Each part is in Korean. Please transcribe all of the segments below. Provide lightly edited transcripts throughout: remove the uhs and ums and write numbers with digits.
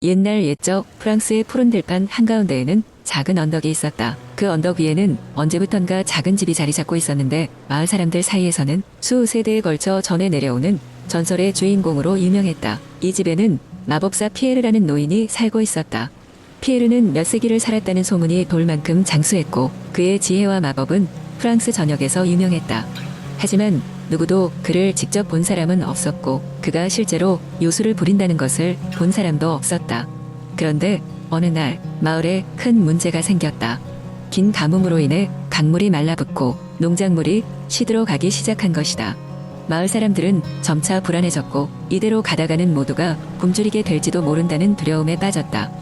옛날 옛적 프랑스의 푸른 들판 한가운데에는 작은 언덕이 있었다. 그 언덕 위에는 언제부턴가 작은 집이 자리 잡고 있었는데 마을 사람들 사이에서는 수세대에 걸쳐 전해 내려오는 전설의 주인공으로 유명했다. 이 집에는 마법사 피에르라는 노인이 살고 있었다. 피에르는 몇 세기를 살았다는 소문이 돌 만큼 장수했고 그의 지혜와 마법은 프랑스 전역에서 유명했다. 하지만 누구도 그를 직접 본 사람은 없었고 그가 실제로 요술을 부린다는 것을 본 사람도 없었다. 그런데 어느 날 마을에 큰 문제가 생겼다. 긴 가뭄으로 인해 강물이 말라붙고 농작물이 시들어가기 시작한 것이다. 마을 사람들은 점차 불안해졌고 이대로 가다가는 모두가 굶주리게 될지도 모른다는 두려움에 빠졌다.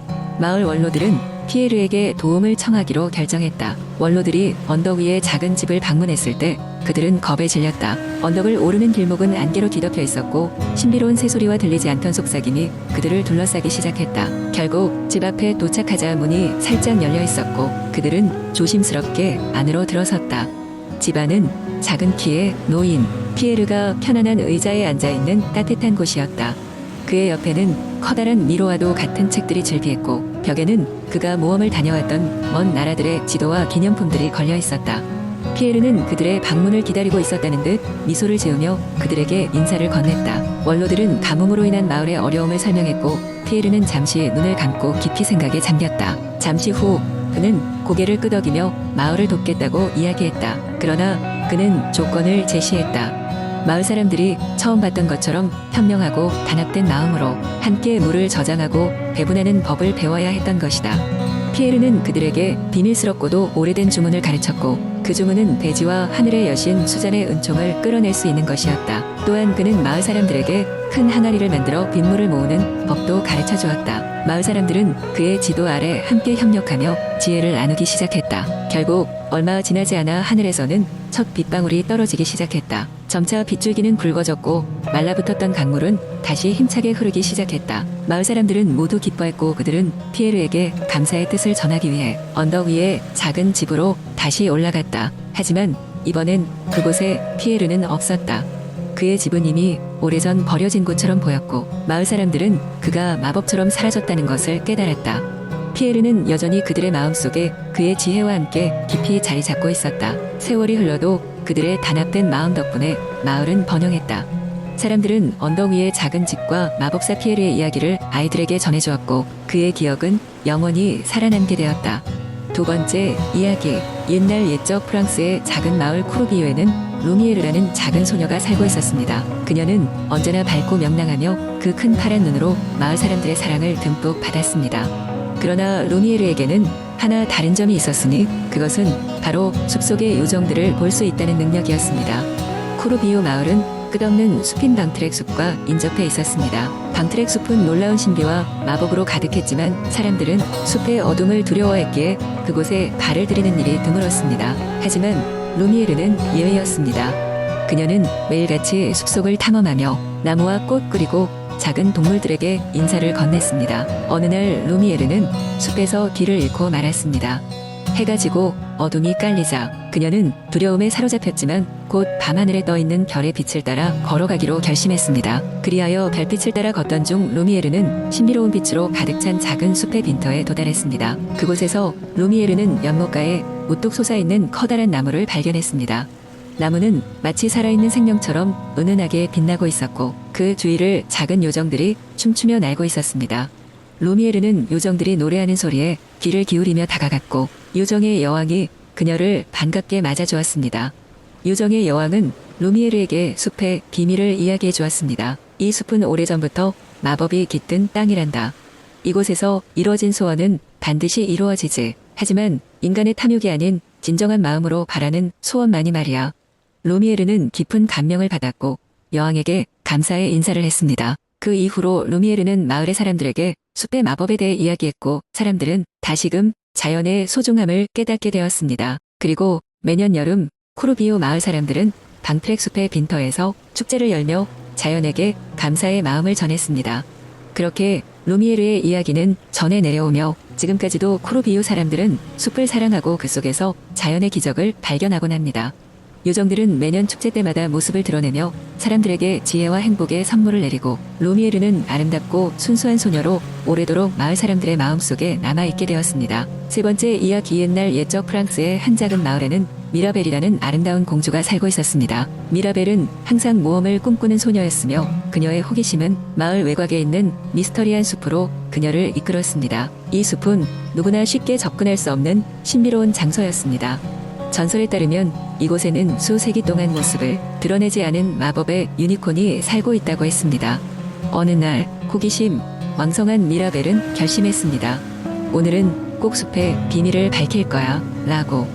마을 원로들은 피에르에게 도움을 청하기로 결정했다. 원로들이 언덕 위의 작은 집을 방문했을 때 그들은 겁에 질렸다. 언덕을 오르는 길목은 안개로 뒤덮여 있었고 신비로운 새소리와 들리지 않던 속삭임이 그들을 둘러싸기 시작했다. 결국 집 앞에 도착하자 문이 살짝 열려 있었고 그들은 조심스럽게 안으로 들어섰다. 집 안은 작은 키의 노인 피에르가 편안한 의자에 앉아있는 따뜻한 곳이었다. 그의 옆에는 커다란 미로와도 같은 책들이 즐비했고 벽에는 그가 모험을 다녀왔던 먼 나라들의 지도와 기념품들이 걸려 있었다. 피에르는 그들의 방문을 기다리고 있었다는 듯 미소를 지으며 그들에게 인사를 건넸다. 원로들은 가뭄으로 인한 마을의 어려움을 설명했고 피에르는 잠시 눈을 감고 깊이 생각에 잠겼다. 잠시 후 그는 고개를 끄덕이며 마을을 돕겠다고 이야기했다. 그러나 그는 조건을 제시했다. 마을 사람들이 처음 봤던 것처럼 현명하고 단합된 마음으로 함께 물을 저장하고 배분하는 법을 배워야 했던 것이다. 피에르는 그들에게 비밀스럽고도 오래된 주문을 가르쳤고 그 주문은 대지와 하늘의 여신 수잔의 은총을 끌어낼 수 있는 것이었다. 또한 그는 마을 사람들에게 큰 항아리를 만들어 빗물을 모으는 법도 가르쳐 주었다. 마을 사람들은 그의 지도 아래 함께 협력하며 지혜를 나누기 시작했다. 결국 얼마 지나지 않아 하늘에서는 첫 빗방울이 떨어지기 시작했다. 점차 빗줄기는 굵어졌고 말라붙었던 강물은 다시 힘차게 흐르기 시작했다. 마을 사람들은 모두 기뻐했고 그들은 피에르에게 감사의 뜻을 전하기 위해 언덕 위에 작은 집으로 다시 올라갔다. 하지만 이번엔 그곳에 피에르는 없었다. 그의 집은 이미 오래전 버려진 곳처럼 보였고 마을 사람들은 그가 마법처럼 사라졌다는 것을 깨달았다. 피에르는 여전히 그들의 마음속에 그의 지혜와 함께 깊이 자리 잡고 있었다. 세월이 흘러도 그들의 단합된 마음 덕분에 마을은 번영했다. 사람들은 언덕 위의 작은 집과 마법사 피에르의 이야기를 아이들에게 전해주었고 그의 기억은 영원히 살아남게 되었다. 두 번째 이야기. 옛날 옛적 프랑스의 작은 마을 쿠르비오에는 루미에르라는 작은 소녀가 살고 있었습니다. 그녀는 언제나 밝고 명랑하며 그 큰 파란 눈으로 마을 사람들의 사랑을 듬뿍 받았습니다. 그러나 루미에르에게는 하나 다른 점이 있었으니 그것은 바로 숲속의 요정들을 볼 수 있다는 능력이었습니다. 쿠르비오 마을은 끝없는 숲인 방트렉 숲과 인접해 있었습니다. 방트렉 숲은 놀라운 신비와 마법으로 가득했지만 사람들은 숲의 어둠을 두려워했기에 그곳에 발을 들이는 일이 드물었습니다. 하지만 루미에르는 예외였습니다. 그녀는 매일같이 숲속을 탐험하며 나무와 꽃 그리고 작은 동물들에게 인사를 건넸습니다. 어느 날 루미에르는 숲에서 길을 잃고 말았습니다. 해가 지고 어둠이 깔리자 그녀는 두려움에 사로잡혔지만 곧 밤하늘에 떠있는 별의 빛을 따라 걸어가기로 결심했습니다. 그리하여 별빛을 따라 걷던 중 루미에르는 신비로운 빛으로 가득 찬 작은 숲의 빈터에 도달했습니다. 그곳에서 루미에르는 연못가에 우뚝 솟아있는 커다란 나무를 발견했습니다. 나무는 마치 살아있는 생명처럼 은은하게 빛나고 있었고 그 주위를 작은 요정들이 춤추며 날고 있었습니다. 루미에르는 요정들이 노래하는 소리에 귀를 기울이며 다가갔고 요정의 여왕이 그녀를 반갑게 맞아주었습니다. 요정의 여왕은 루미에르에게 숲의 비밀을 이야기해 주었습니다. 이 숲은 오래전부터 마법이 깃든 땅이란다. 이곳에서 이루어진 소원은 반드시 이루어지지. 하지만 인간의 탐욕이 아닌 진정한 마음으로 바라는 소원만이 말이야. 루미에르는 깊은 감명을 받았고 여왕에게 감사의 인사를 했습니다. 그 이후로 루미에르는 마을의 사람들에게 숲의 마법에 대해 이야기했고 사람들은 다시금 자연의 소중함을 깨닫게 되었습니다. 그리고 매년 여름 쿠르비오 마을 사람들은 방트렉 숲의 빈터에서 축제를 열며 자연에게 감사의 마음을 전했습니다. 그렇게 루미에르의 이야기는 전해 내려오며 지금까지도 쿠르비오 사람들은 숲을 사랑하고 그 속에서 자연의 기적을 발견하곤 합니다. 요정들은 매년 축제 때마다 모습을 드러내며 사람들에게 지혜와 행복의 선물을 내리고 루미에르는 아름답고 순수한 소녀로 오래도록 마을 사람들의 마음속에 남아있게 되었습니다. 세 번째 이야기 옛날 옛적 프랑스의 한 작은 마을에는 미라벨이라는 아름다운 공주가 살고 있었습니다. 미라벨은 항상 모험을 꿈꾸는 소녀였으며 그녀의 호기심은 마을 외곽에 있는 미스터리한 숲으로 그녀를 이끌었습니다. 이 숲은 누구나 쉽게 접근할 수 없는 신비로운 장소였습니다. 전설에 따르면 이곳에는 수세기 동안 모습을 드러내지 않은 마법의 유니콘이 살고 있다고 했습니다. 어느 날 호기심 왕성한 미라벨은 결심했습니다. 오늘은 꼭 숲의 비밀을 밝힐 거야 라고.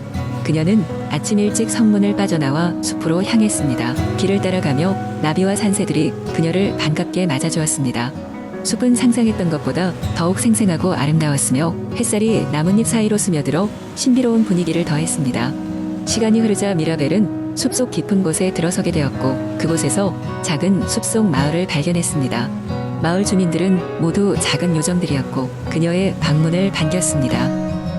그녀는 아침 일찍 성문을 빠져나와 숲으로 향했습니다. 길을 따라가며 나비와 산새들이 그녀를 반갑게 맞아주었습니다. 숲은 상상했던 것보다 더욱 생생하고 아름다웠으며 햇살이 나뭇잎 사이로 스며들어 신비로운 분위기를 더했습니다. 시간이 흐르자 미라벨은 숲속 깊은 곳에 들어서게 되었고 그곳에서 작은 숲속 마을을 발견했습니다. 마을 주민들은 모두 작은 요정들이었고 그녀의 방문을 반겼습니다.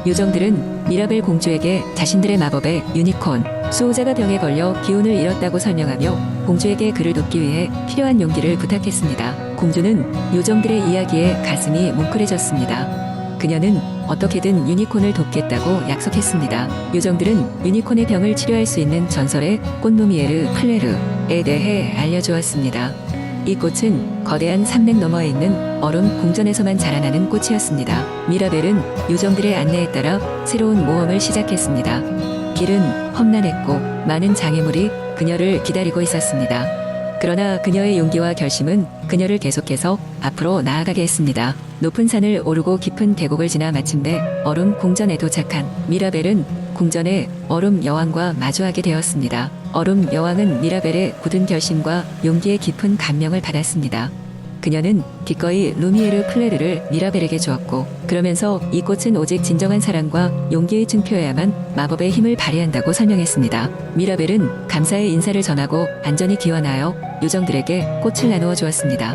요정들은 미라벨 공주에게 자신들의 마법의 유니콘, 수호자가 병에 걸려 기운을 잃었다고 설명하며 공주에게 그를 돕기 위해 필요한 용기를 부탁했습니다. 공주는 요정들의 이야기에 가슴이 뭉클해졌습니다. 그녀는 어떻게든 유니콘을 돕겠다고 약속했습니다. 요정들은 유니콘의 병을 치료할 수 있는 전설의 꽃 루미에르 플레르에 대해 알려주었습니다. 이 꽃은 거대한 산맥 너머에 있는 얼음 궁전에서만 자라나는 꽃이었습니다. 미라벨은 요정들의 안내에 따라 새로운 모험을 시작했습니다. 길은 험난했고 많은 장애물이 그녀를 기다리고 있었습니다. 그러나 그녀의 용기와 결심은 그녀를 계속해서 앞으로 나아가게 했습니다. 높은 산을 오르고 깊은 계곡을 지나 마침내 얼음 궁전에 도착한 미라벨은 궁전의 얼음 여왕과 마주하게 되었습니다. 얼음 여왕은 미라벨의 굳은 결심과 용기에 깊은 감명을 받았습니다. 그녀는 기꺼이 루미에르 플레르를 미라벨에게 주었고 그러면서 이 꽃은 오직 진정한 사랑과 용기의 증표여야만 마법의 힘을 발휘한다고 설명했습니다. 미라벨은 감사의 인사를 전하고 안전히 귀환하여 요정들에게 꽃을 나누어 주었습니다.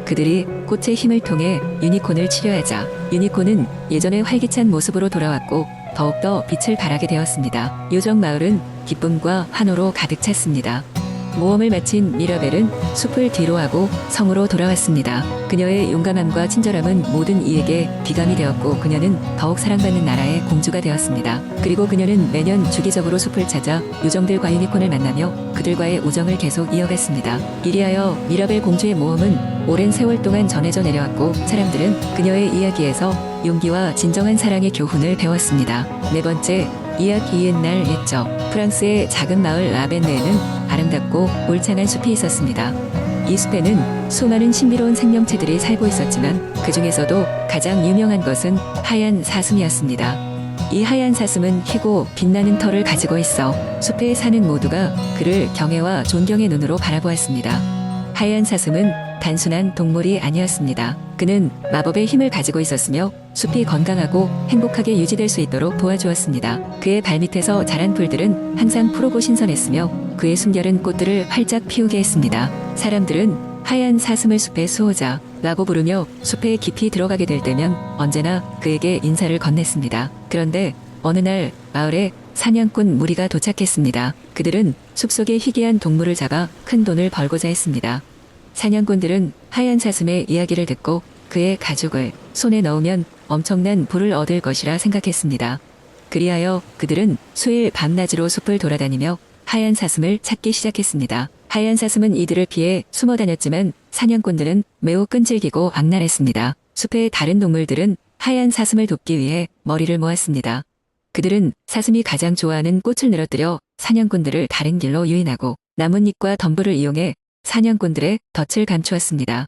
그들이 꽃의 힘을 통해 유니콘을 치료하자 유니콘은 예전의 활기찬 모습으로 돌아왔고 더욱더 빛을 발하게 되었습니다. 요정 마을은 기쁨과 환호로 가득 찼습니다. 모험을 마친 미라벨은 숲을 뒤로하고 성으로 돌아왔습니다. 그녀의 용감함과 친절함은 모든 이에게 비감이 되었고 그녀는 더욱 사랑받는 나라의 공주가 되었습니다. 그리고 그녀는 매년 주기적으로 숲을 찾아 요정들과 유니콘을 만나며 그들과의 우정을 계속 이어갔습니다. 이리하여 미라벨 공주의 모험은 오랜 세월 동안 전해져 내려왔고 사람들은 그녀의 이야기에서 용기와 진정한 사랑의 교훈을 배웠습니다. 네 번째, 이야기 옛날 옛적 프랑스의 작은 마을 라벤네에는 아름답고 울창한 숲이 있었습니다. 이 숲에는 수많은 신비로운 생명체들이 살고 있었지만 그 중에서도 가장 유명한 것은 하얀 사슴이었습니다. 이 하얀 사슴은 희고 빛나는 털을 가지고 있어 숲에 사는 모두가 그를 경애와 존경의 눈으로 바라보았습니다. 하얀 사슴은 단순한 동물이 아니었습니다. 그는 마법의 힘을 가지고 있었으며 숲이 건강하고 행복하게 유지될 수 있도록 도와주었습니다. 그의 발밑에서 자란 풀들은 항상 푸르고 신선했으며 그의 숨겨른 꽃들을 활짝 피우게 했습니다. 사람들은 하얀 사슴을 숲의 수호자라고 부르며 숲에 깊이 들어가게 될 때면 언제나 그에게 인사를 건넸습니다. 그런데 어느 날 마을에 사냥꾼 무리가 도착했습니다. 그들은 숲속의 희귀한 동물을 잡아 큰 돈을 벌고자 했습니다. 사냥꾼들은 하얀 사슴의 이야기를 듣고 그의 가죽을 손에 넣으면 엄청난 부를 얻을 것이라 생각했습니다. 그리하여 그들은 수일 밤낮으로 숲을 돌아다니며 하얀 사슴을 찾기 시작했습니다. 하얀 사슴은 이들을 피해 숨어 다녔지만 사냥꾼들은 매우 끈질기고 악랄했습니다. 숲의 다른 동물들은 하얀 사슴을 돕기 위해 머리를 모았습니다. 그들은 사슴이 가장 좋아하는 꽃을 늘어뜨려 사냥꾼들을 다른 길로 유인하고 나뭇잎과 덤불을 이용해 사냥꾼들의 덫을 감추었습니다.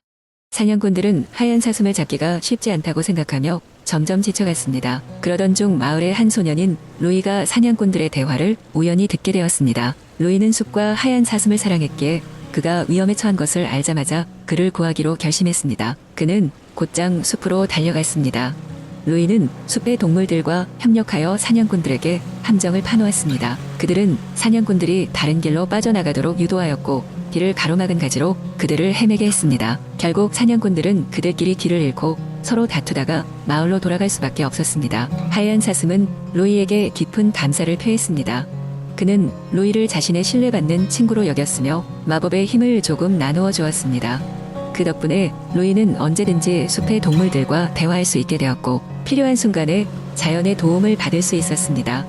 사냥꾼들은 하얀 사슴을 잡기가 쉽지 않다고 생각하며 점점 지쳐갔습니다. 그러던 중 마을의 한 소년인 루이가 사냥꾼들의 대화를 우연히 듣게 되었습니다. 루이는 숲과 하얀 사슴을 사랑했기에 그가 위험에 처한 것을 알자마자 그를 구하기로 결심했습니다. 그는 곧장 숲으로 달려갔습니다. 루이는 숲의 동물들과 협력하여 사냥꾼들에게 함정을 파놓았습니다. 그들은 사냥꾼들이 다른 길로 빠져나가도록 유도하였고 길을 가로막은 가지로 그들을 헤매게 했습니다. 결국 사냥꾼들은 그들끼리 길을 잃고 서로 다투다가 마을로 돌아갈 수밖에 없었습니다. 하얀 사슴은 루이에게 깊은 감사를 표했습니다. 그는 루이를 자신의 신뢰받는 친구로 여겼으며 마법의 힘을 조금 나누어 주었습니다. 그 덕분에 루이는 언제든지 숲의 동물들과 대화할 수 있게 되었고 필요한 순간에 자연의 도움을 받을 수 있었습니다.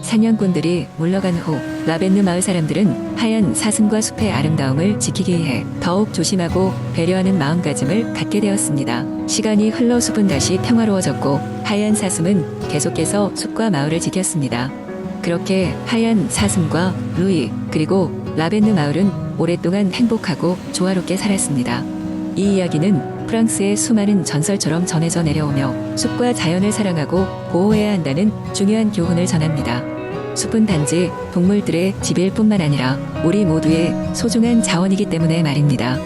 사냥꾼들이 물러간 후 라벤느 마을 사람들은 하얀 사슴과 숲의 아름다움을 지키기 위해 더욱 조심하고 배려하는 마음가짐을 갖게 되었습니다. 시간이 흘러 숲은 다시 평화로워졌고 하얀 사슴은 계속해서 숲과 마을을 지켰습니다. 그렇게 하얀 사슴과 루이 그리고 라벤느 마을은 오랫동안 행복하고 조화롭게 살았습니다. 이 이야기는 프랑스의 수많은 전설처럼 전해져 내려오며 숲과 자연을 사랑하고 보호해야 한다는 중요한 교훈을 전합니다. 숲은 단지 동물들의 집일 뿐만 아니라 우리 모두의 소중한 자원이기 때문에 말입니다.